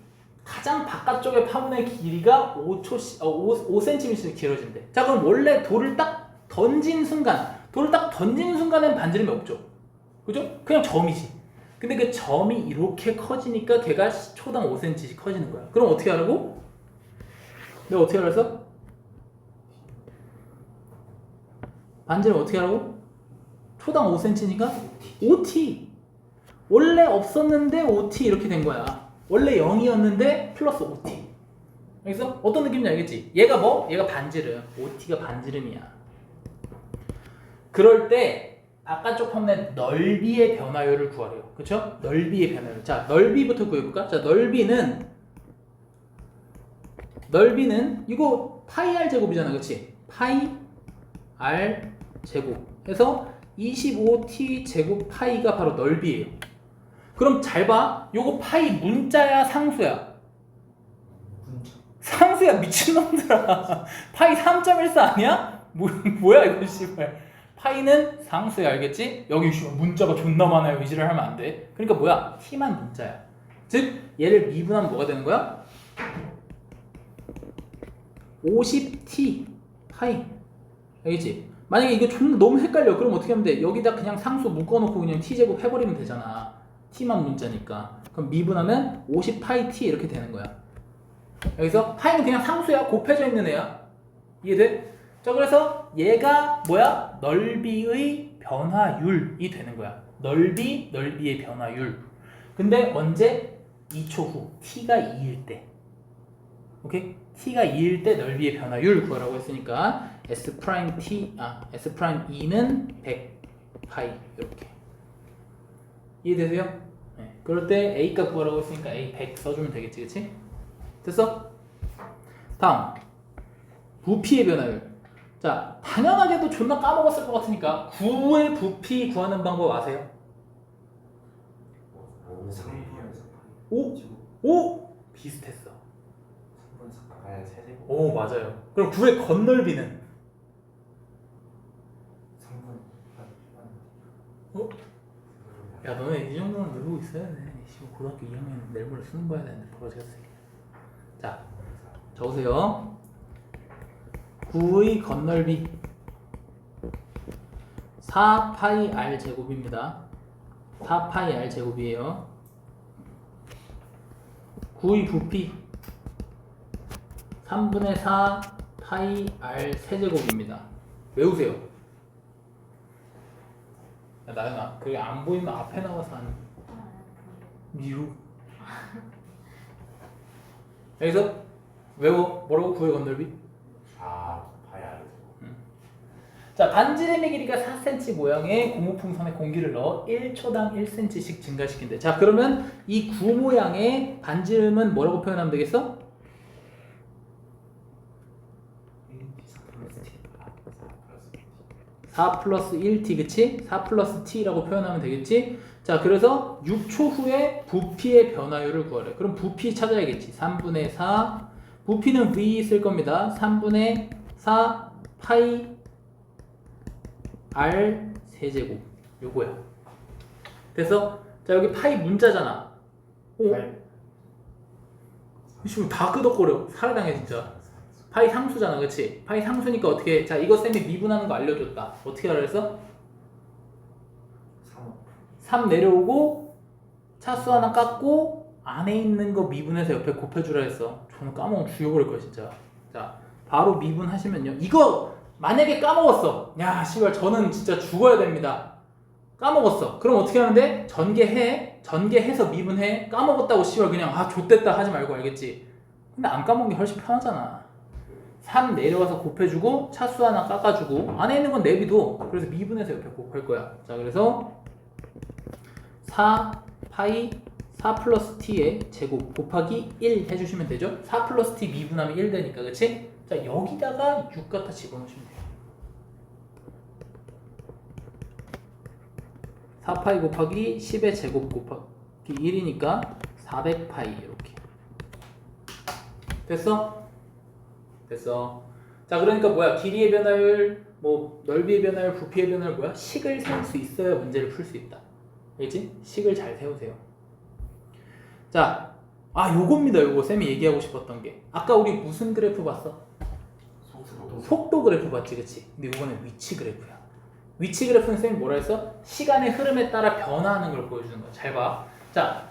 A: 가장 바깥쪽의 파문의 길이가 5cm씩 길어진대. 자, 그럼 원래 돌을 딱 던진 순간엔 반지름이 없죠. 그죠? 그냥 점이지. 근데 그 점이 이렇게 커지니까 걔가 초당 5cm씩 커지는 거야. 그럼 어떻게 하라고? 내가 어떻게 하라서? 반지름 어떻게 하라고? 초당 5cm니까 5t. 원래 없었는데 5t 이렇게 된 거야. 원래 0이었는데 플러스 5t. 알겠어? 어떤 느낌인지 알겠지? 얘가 뭐? 얘가 반지름. 5t가 반지름이야. 그럴 때 바깥쪽 화면의 넓이의 변화율을 구하래요. 그쵸? 넓이의 변화율. 자, 넓이부터 구해볼까? 자, 넓이는 이거 파이 r 제곱이잖아, 그치? 파이 r 제곱 해서 25t 제곱 파이가 바로 넓이에요. 그럼 잘 봐. 요거 파이 문자야 상수야? 상수야, 미친놈들아. 파이 3.14 아니야? 뭐야 이거 씨발. 파이는 상수야, 알겠지? 여기 문자가 존나 많아요. 의지를 하면 안 돼. 그러니까 뭐야? t만 문자야. 즉 얘를 미분하면 뭐가 되는 거야? 50t 파이. 알겠지? 만약에 이거 너무 헷갈려. 그럼 어떻게 하면 돼? 여기다 그냥 상수 묶어놓고 그냥 t제곱 해버리면 되잖아. t만 문자니까. 그럼 미분하면 50파이 t 이렇게 되는 거야. 여기서 파이는 그냥 상수야. 곱해져 있는 애야. 이해돼? 자, 그래서 얘가 뭐야? 넓이의 변화율이 되는 거야. 넓이의 변화율. 근데 언제? 2초 후. t가 2일 때. 오케이? t가 2일 때 넓이의 변화율 구하라고 했으니까 S'2는 100파이 이렇게. 이해되세요? 네. 그럴 때 A값 구하라고 했으니까 A 100 써주면 되겠지, 그치? 됐어? 다음 부피의 변화율. 자, 당연하게도 존나 까먹었을 것 같으니까 9의 부피 구하는 방법 아세요? 오? 비슷했어. 오, 맞아요. 그럼 9의 건널비는? 어? 야, 너네 이 정도는 누르고 있어야 돼. 고등학교 2학년 내일 모레 수능 봐야 되는데 벌어지겠어. 자, 적으세요. 9의 건널비 4파이 r 제곱입니다. 4파이 r 제곱이에요. 9의 부피 3분의 4 파이 r 세제곱입니다. 외우세요. 야, 나연아, 그게 안 보이면 앞에 나와서 하는 미루. 여기서 외워. 뭐라고? 9의 건널비?
B: 파이 r.
A: 자, 반지름의 길이가 4cm 모양의 고무풍선에 공기를 넣어 1초당 1cm씩 증가시킨대. 자, 그러면 이 구 모양의 반지름은 뭐라고 표현하면 되겠어? 4 플러스 1t, 그치? 4 플러스 t라고 표현하면 되겠지? 자, 그래서 6초 후에 부피의 변화율을 구하래. 그럼 부피 찾아야겠지. 3분의 4. 부피는 v 쓸 겁니다. 3분의 4 파이 r 세제곱. 요거야. 됐어? 자, 여기 파이 문자잖아. 오? 지금 다 끄덕거려. 살해당해, 진짜. 파이 상수잖아, 그치? 파이 상수니까 어떻게, 자, 이거 쌤이 미분하는 거 알려줬다. 어떻게 하라 그랬어? 3 내려오고, 차수 하나 깎고, 안에 있는 거 미분해서 옆에 곱해주라 했어. 저는 까먹으면 죽여버릴 거야, 진짜. 자, 바로 미분하시면요. 이거, 만약에 까먹었어. 야, 씨발, 저는 진짜 죽어야 됩니다. 까먹었어. 그럼 어떻게 하는데? 전개해. 전개해서 미분해. 까먹었다고 씨발 그냥 아 좆됐다 하지 말고 알겠지? 근데 안 까먹는 게 훨씬 편하잖아. 3 내려와서 곱해주고 차수 하나 깎아주고 안에 있는 건 내비도 그래서 미분해서 옆에 곱할 거야. 자, 그래서 4 파이 4 플러스 t의 제곱 곱하기 1 해주시면 되죠? 4 플러스 t 미분하면 1 되니까, 그치? 자, 여기다가 6 갖다 집어넣으시면 돼요. 4파이 곱하기 10의 제곱 곱하기 1이니까 400파이 이렇게. 됐어? 됐어. 자, 그러니까 뭐야? 길이의 변화율, 뭐 넓이의 변화율, 부피의 변화율 뭐야? 식을 세울 수 있어야 문제를 풀 수 있다. 알겠지? 식을 잘 세우세요. 자, 요겁니다. 요거 쌤이 얘기하고 싶었던 게. 아까 우리 무슨 그래프 봤어? 속도 그래프 봤지, 그치? 근데 이거는 위치 그래프야. 위치 그래프는 쌤이 뭐라 했어? 시간의 흐름에 따라 변화하는 걸 보여주는 거야. 잘 봐. 자,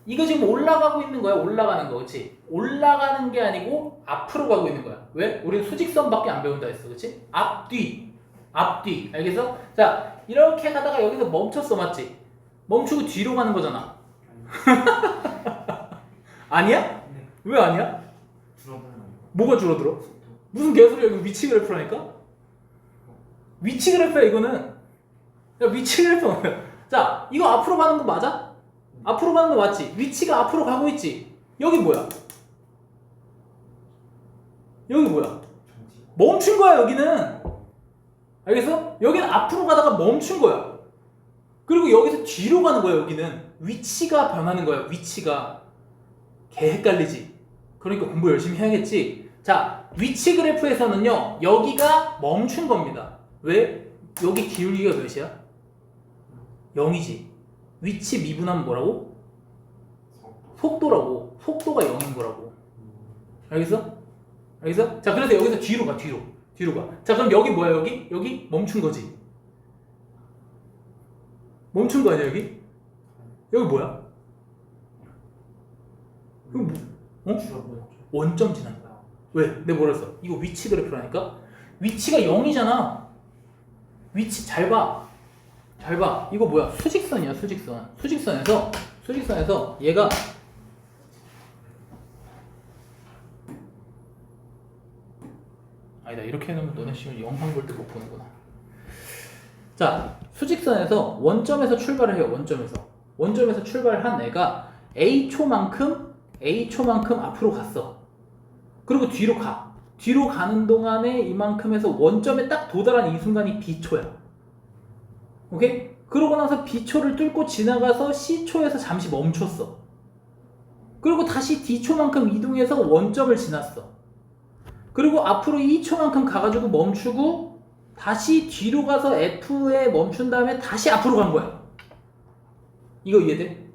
A: 이거 지금 올라가고 있는 거야. 올라가는 거, 그치? 올라가는 게 아니고 앞으로 가고 있는 거야. 왜? 우리는 수직선밖에 안 배운다 했어, 그치? 앞뒤, 앞뒤. 알겠어? 자, 이렇게 가다가 여기서 멈췄어, 맞지? 멈추고 뒤로 가는 거잖아. 아니야?
C: 네.
A: 왜 아니야?
C: 줄어드는
A: 뭐가 줄어들어? 무슨 개소리야? 이거 위치 그래프라니까? 위치 그래프야, 이거는. 야, 위치 그래프. 자, 이거 앞으로 가는 거 맞아? 앞으로 가는 거 맞지? 위치가 앞으로 가고 있지? 여기 뭐야? 여기 뭐야? 멈춘 거야, 여기는. 알겠어? 여기는 앞으로 가다가 멈춘 거야. 그리고 여기서 뒤로 가는 거야, 여기는. 위치가 변하는 거야, 위치가. 개 헷갈리지? 그러니까 공부 열심히 해야겠지? 자, 위치 그래프에서는요, 여기가 멈춘 겁니다. 왜? 여기 기울기가 몇이야? 0이지. 위치 미분하면 뭐라고? 속도라고. 속도가 0인 거라고. 알겠어? 알겠어? 자, 그래서 여기서 뒤로 가, 뒤로. 뒤로 가. 자, 그럼 여기 뭐야, 여기? 여기 멈춘 거지. 멈춘 거 아니야, 여기? 여기 뭐야? 여기 뭐? 어? 원점 지난 거야. 왜? 내가 뭐라 했어? 이거 위치 그래프라니까? 위치가 0이잖아. 위치 잘 봐. 잘 봐. 이거 뭐야? 수직선이야, 수직선. 수직선에서 얘가 아니다. 이렇게 해놓으면 너네 지금 영상 볼 때 못 보는구나. 자, 수직선에서 원점에서 출발을 해요. 원점에서 출발한 애가 A초만큼 앞으로 갔어. 그리고 뒤로 가. 뒤로 가는 동안에 이만큼에서 원점에 딱 도달한 이 순간이 B초야. 오케이? 그러고 나서 B초를 뚫고 지나가서 C초에서 잠시 멈췄어. 그리고 다시 D초만큼 이동해서 원점을 지났어. 그리고 앞으로 2초만큼 가가지고 멈추고 다시 뒤로 가서 F에 멈춘 다음에 다시 앞으로 간 거야. 이거 이해돼?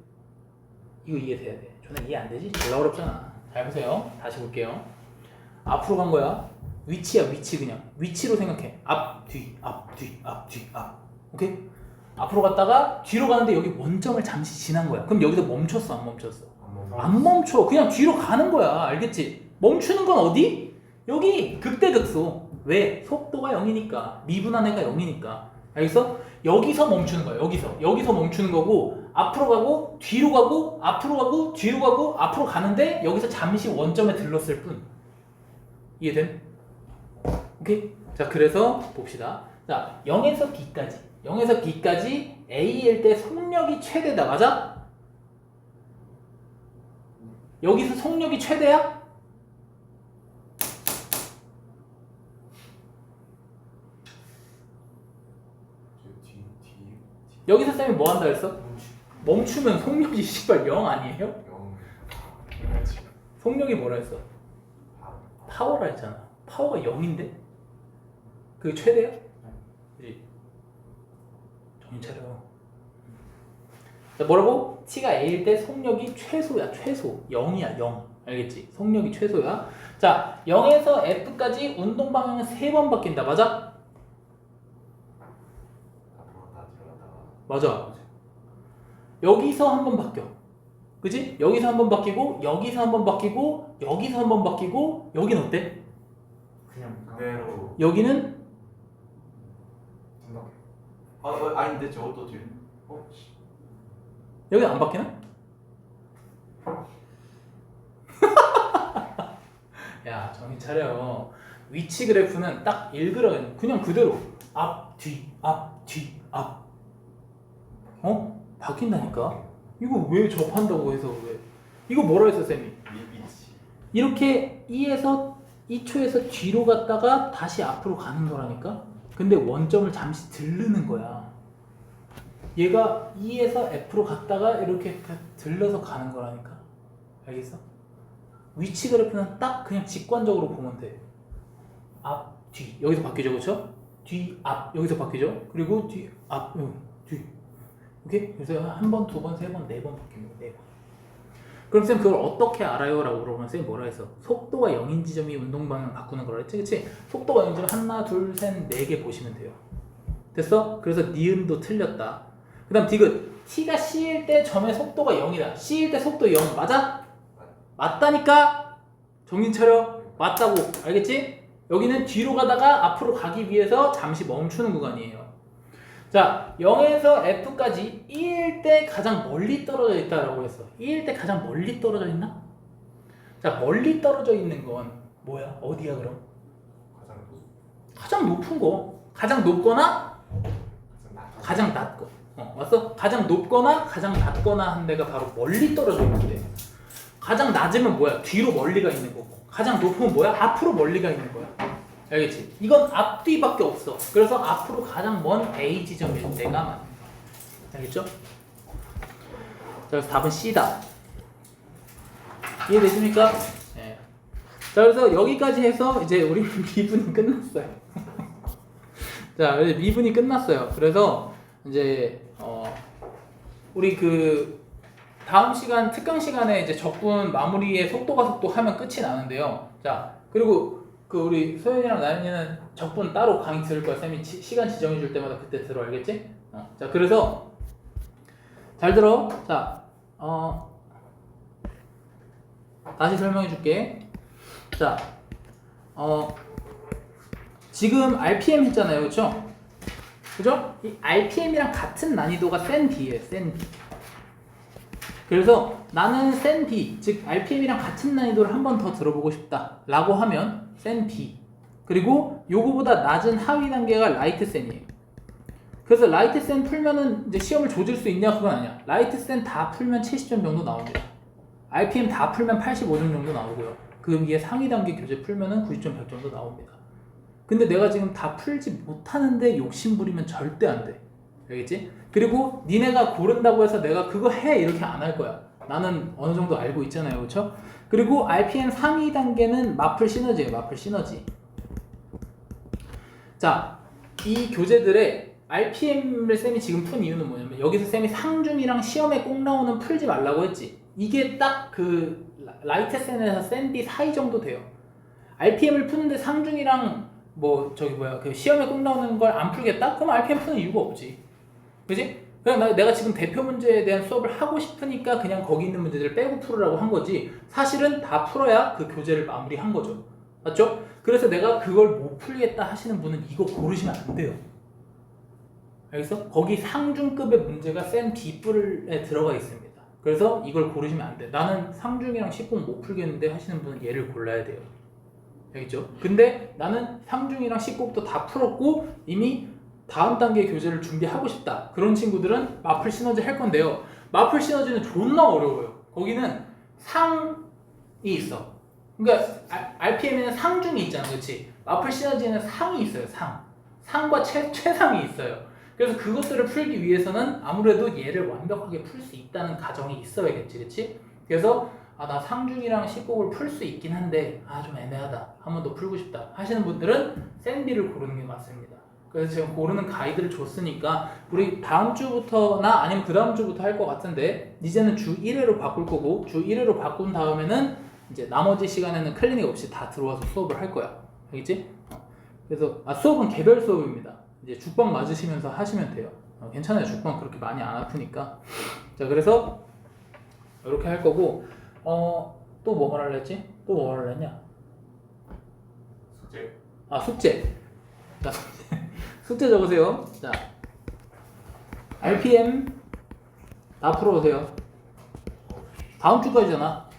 A: 이거 이해돼야 돼. 저는 이해 안 되지? 졸라 어렵잖아. 잘 보세요. 다시 볼게요. 앞으로 간 거야. 위치야, 위치 그냥. 위치로 생각해. 앞, 뒤, 앞, 뒤, 앞, 뒤, 앞. 오케이? 앞으로 갔다가 뒤로 가는데 여기 원점을 잠시 지난 거야. 그럼 여기서 멈췄어, 안 멈췄어? 안 멈춰. 그냥 뒤로 가는 거야. 알겠지? 멈추는 건 어디? 여기 극대극소. 왜? 속도가 0이니까. 미분한 애가 0이니까. 알겠어? 여기서 멈추는 거야. 여기서 멈추는 거고 앞으로 가고 뒤로 가고 앞으로 가고 뒤로 가고 앞으로 가는데 여기서 잠시 원점에 들렀을 뿐. 이해됨? 오케이? 자, 그래서 봅시다. 자, 0에서 B까지 A일 때 속력이 최대다. 맞아? 여기서 속력이 최대야? 여기서 쌤이 뭐 한다 했어? 멈추면 속력이 씨발 0 아니에요?
B: 영.
A: 속력이 뭐라 했어? 파워라 했잖아. 파워가 0인데? 그게 최대야? 그지? 정신 차려. 자, 뭐라고? t가 a일 때 속력이 최소야. 최소. 0이야. 0. 알겠지? 속력이 최소야. 자, 0에서 f까지 운동 방향은 3번 바뀐다. 맞아?
B: 앞으로 다 들어갔다가.
A: 맞아. 여기서 한 번 바뀌어. 그지? 여기서 한 번 바뀌고, 여기서 한 번 바뀌고, 여기서 한 번 바뀌고, 여긴 어때?
C: 그냥
B: 그대로.
A: 여기는
C: 생각해.
B: 아닌데 저것도 뒤에.
A: 여기 안 바뀌나? 야, 정신 차려. 위치 그래프는 딱 읽으라고 그냥 그대로 앞, 뒤, 앞, 뒤, 앞. 어? 바뀐다니까? 이거 왜 접한다고 해서 왜? 이거 뭐라 했어, 쌤이?
B: 위치.
A: 이렇게 2초에서 뒤로 갔다가 다시 앞으로 가는 거라니까? 근데 원점을 잠시 들르는 거야. 얘가 2에서 F로 갔다가 이렇게 들러서 가는 거라니까. 알겠어? 위치 그래프는 딱 그냥 직관적으로 보면 돼. 앞, 뒤. 여기서 바뀌죠, 그렇죠? 뒤, 앞. 여기서 바뀌죠? 그리고 뒤, 앞, 뒤. 오케이? 그래서 한 번, 두 번, 세 번, 네 번 바뀝니다. 네 번. 그럼 쌤 그걸 어떻게 알아요? 라고 물어보면 쌤이 뭐라 했어? 속도가 0인 지점이 운동 방향 바꾸는 거라 했지, 그치? 속도가 0인 지점 하나, 둘, 셋, 네 개 보시면 돼요. 됐어? 그래서 니은도 틀렸다. 그 다음 디귿. t가 c일 때 점의 속도가 0이다. c일 때 속도 0 맞아? 맞다니까? 정신 차려. 맞다고. 알겠지? 여기는 뒤로 가다가 앞으로 가기 위해서 잠시 멈추는 구간이에요. 자, 0에서 F까지 2일 때 가장 멀리 떨어져 있다라고 했어. 2일 때 가장 멀리 떨어져 있나? 자, 멀리 떨어져 있는 건 뭐야? 어디야 그럼? 가장 높은 거. 가장 높거나 가장 낮고. 왔어? 가장 높거나 가장 낮거나 한 데가 바로 멀리 떨어져 있는데. 가장 낮으면 뭐야? 뒤로 멀리가 있는 거고. 가장 높으면 뭐야? 앞으로 멀리가 있는 거야. 알겠지? 이건 앞뒤밖에 없어. 그래서 앞으로 가장 먼 A 지점일 때가 맞는 거야. 알겠죠? 자, 그래서 답은 C다. 이해되십니까? 네. 자, 그래서 여기까지 해서 이제 우리 미분이 끝났어요. 자, 미분이 끝났어요. 그래서 이제 우리 그 다음 시간 특강 시간에 이제 적분 마무리에 속도가 속도 하면 끝이 나는데요. 자, 그리고 그 우리 소연이랑 나연이는 적분 따로 강의 들을 거야. 쌤이 시간 지정해 줄 때마다 그때 들어. 알겠지? 자, 그래서 잘 들어. 자, 다시 설명해 줄게. 자, 지금 RPM 했잖아요. 그쵸? 그죠? 이 RPM이랑 같은 난이도가 센 B예요. 센 B. 그래서 나는 센 B, 즉 RPM이랑 같은 난이도를 한 번 더 들어보고 싶다 라고 하면 센 B. 그리고 요거보다 낮은 하위 단계가 라이트 센이에요. 그래서 라이트 센 풀면은 이제 시험을 조질 수 있냐? 그건 아니야. 라이트 센 다 풀면 70점 정도 나옵니다. RPM 다 풀면 85점 정도 나오고요. 그 위에 상위 단계 교재 풀면은 90점 100 정도 나옵니다. 근데 내가 지금 다 풀지 못하는데 욕심 부리면 절대 안 돼. 알겠지? 그리고 니네가 고른다고 해서 내가 그거 해 이렇게 안 할 거야. 나는 어느 정도 알고 있잖아요. 그렇죠? 그리고 RPM 상위 단계는 마플 시너지예요. 마플 시너지. 자, 이 교재들의 RPM을 쌤이 지금 푼 이유는 뭐냐면 여기서 쌤이 상중이랑 시험에 꼭 나오는 풀지 말라고 했지. 이게 딱 그 라이트 센에서 센 B 사이 정도 돼요. RPM을 푸는데 상중이랑 뭐 저기 뭐야 그 시험에 꼭 나오는 걸 안 풀겠다? 그럼 RPM 푸는 이유가 없지. 그지? 그냥 내가 지금 대표 문제에 대한 수업을 하고 싶으니까 그냥 거기 있는 문제들을 빼고 풀으라고 한 거지. 사실은 다 풀어야 그 교재를 마무리한 거죠. 맞죠? 그래서 내가 그걸 못 풀겠다 하시는 분은 이거 고르시면 안 돼요. 알겠어? 거기 상중급의 문제가 센 B뿔에 들어가 있습니다. 그래서 이걸 고르시면 안 돼. 나는 상중이랑 10분 못 풀겠는데 하시는 분은 얘를 골라야 돼요. 알겠죠? 근데 나는 상중이랑 10곡도 다 풀었고 이미 다음 단계 교재를 준비하고 싶다. 그런 친구들은 마플 시너지 할 건데요. 마플 시너지는 존나 어려워요. 거기는 상이 있어. 그러니까 RPM에는 상중이 있잖아. 그렇지? 마플 시너지에는 상이 있어요. 상과 최상이 있어요. 그래서 그것들을 풀기 위해서는 아무래도 얘를 완벽하게 풀 수 있다는 가정이 있어야겠지, 그치? 그래서 나 상중이랑 식곡을 풀 수 있긴 한데 좀 애매하다, 한 번 더 풀고 싶다 하시는 분들은 센비를 고르는 게 맞습니다. 그래서 제가 고르는 가이드를 줬으니까 우리 다음 주부터나 아니면 그 다음 주부터 할 것 같은데 이제는 주 1회로 바꿀 거고 주 1회로 바꾼 다음에는 이제 나머지 시간에는 클리닉 없이 다 들어와서 수업을 할 거야. 알겠지? 그래서 수업은 개별 수업입니다. 이제 죽방 맞으시면서 하시면 돼요. 괜찮아요. 죽방 그렇게 많이 안 아프니까. 자, 그래서 이렇게 할 거고 또 뭐 말하려 했지? 또 뭐 말하려 했냐?
B: 숙제.
A: 숙제. 자, 숙제 적으세요. 자, RPM 다 풀어오세요. 다음 주까지잖아.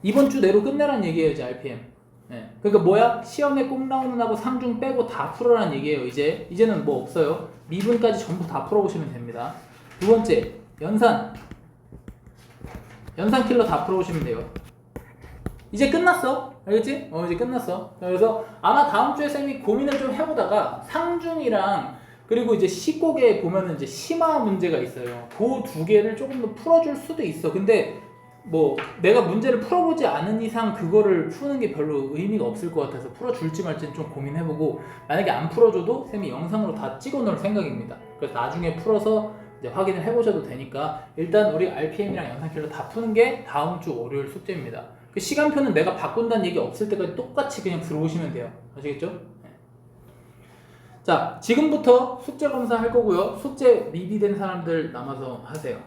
A: 이번 주 내로 끝내라는 얘기예요, 이제 RPM. 네. 그러니까 뭐야? 시험에 꼭 나오는 하고 상중 빼고 다 풀어라는 얘기예요. 이제는 뭐 없어요. 미분까지 전부 다 풀어보시면 됩니다. 두 번째, 연산 킬러 다 풀어보시면 돼요. 이제 끝났어. 알겠지? 이제 끝났어. 그래서 아마 다음 주에 쌤이 고민을 좀 해보다가 상중이랑 그리고 이제 시곡에 보면은 이제 심화 문제가 있어요. 그 두 개를 조금 더 풀어줄 수도 있어. 근데 뭐 내가 문제를 풀어보지 않은 이상 그거를 푸는 게 별로 의미가 없을 것 같아서 풀어줄지 말지는 좀 고민해보고, 만약에 안 풀어줘도 쌤이 영상으로 다 찍어놓을 생각입니다. 그래서 나중에 풀어서 이제 확인을 해보셔도 되니까 일단 우리 RPM이랑 영상킬러 다 푸는 게 다음 주 월요일 숙제입니다. 그 시간표는 내가 바꾼다는 얘기 없을 때까지 똑같이 그냥 들어오시면 돼요. 아시겠죠? 네. 자, 지금부터 숙제 검사 할 거고요. 숙제 미비된 사람들 남아서 하세요.